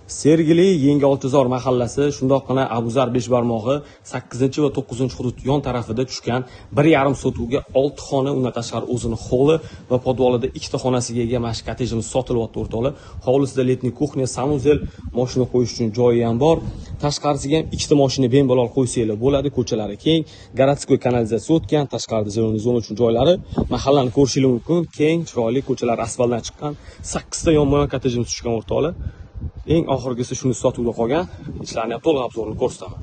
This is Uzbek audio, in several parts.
Sergeli Yangi Olchazor mahallasi shundoqqina Abuzar Beshbarmog'i 8 va 9 hudud yon tarafida tushgan 1,5 sotuvga 6 xona, undan tashqari o'zini holi va podvalida 2 ta xonasiga ega mashq kottejimiz sotilyapti o'rtoqlar. Hovlisida letniy kuxnya, sanuzel, mashina qo'yish uchun joyi ham bor. Tashqarisiga ham 2 ta mashina bemalol qo'ysanglar bo'ladi. Ko'chalari keng, городской kanalizatsiya o'tgan, tashqarida zilonli zona uchun joylari. Mahallani ko'rishingiz mumkin. Keng, chiroyli ko'chalar asfaltdan chiqqan 8 ta yonma kottejimiz tushgan o'rtoqlar. Eng oxirgisi shuni sotuvda qolgan. Ishlarni ham to'liq obzorini ko'rsataman.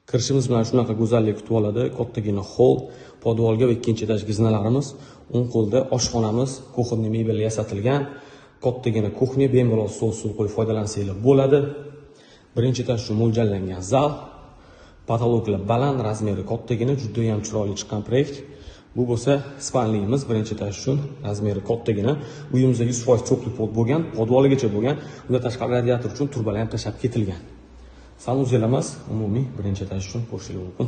Kirishimiz bilan shunaqa go'zallik kutib oladi. Kattagina hol, podvalga va ikkinchi etajga zinalarimiz, o'ng qo'lda oshxonamiz, kuxonniy mebel yasatilgan. Kattagina kuxnya, bemalol stol qo'yib foydalansanglar bo'ladi. Birinchi etaj uchun mo'ljallangan zal. Patologlar baland, razmeri kattagina, juda ham chiroyli chiqqan proyekt. Bu bo'lsa spalniyimiz, birinchi etaj uchun razmeri kattagina. Uyimizda 100% cho'qli pod bo'lgan, podvaligacha bo'lgan. Unda tashqari radiator uchun turbalar ham tashab ketilgan. Sanuzel emas, umumiy birinchi etaj uchun ko'rishingiz mumkin.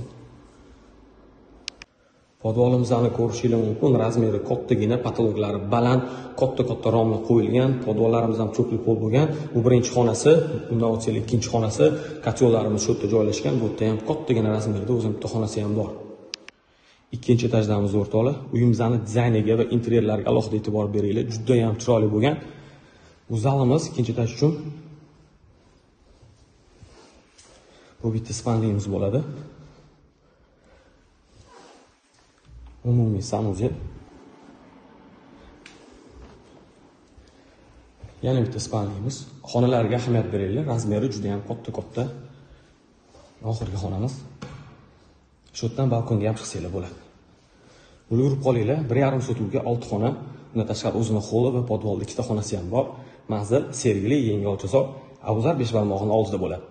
Podvalimizni ko'rishingiz mumkin. Razmeri kattagina, patologlari baland, katta romlar qo'yilgan. Podvallarimiz ham cho'qli pod bo'lgan. Bu birinchi xonasi, undan o'tsak ikkinchi xonasi, kotyollarimiz shu yerda joylashgan. Bu yerda ham kattagina razmerda o'zim bitta xonasi ham bor. Ikkinchi etajdamiz o'rtoqlar. Uyimizning dizayniga va interyerlariga alohida e'tibor beringlar. Juda ham chiroyli bo'lgan. Bu zalimiz ikkinchi etaj uchun. Bu bitta spalniyimiz bo'ladi. Umumiy sanuzel. Yana bitta spalniyimiz. Xonalarga ahamiyat beringlar. Razmeri juda ham katta. Oxirgi xonamiz. Shu yerdan balkonga ham chiqsanglar bo'ladi. Ulgurib qolinglar, 1,5 sotuvga 6 xona, undan tashqari o'zini holi va podvalda 2 ta xonasi ham bor. Manzil Sergeli Yangi Olchazor, Abuzar Beshbarmog'ining oldida bo'ladi.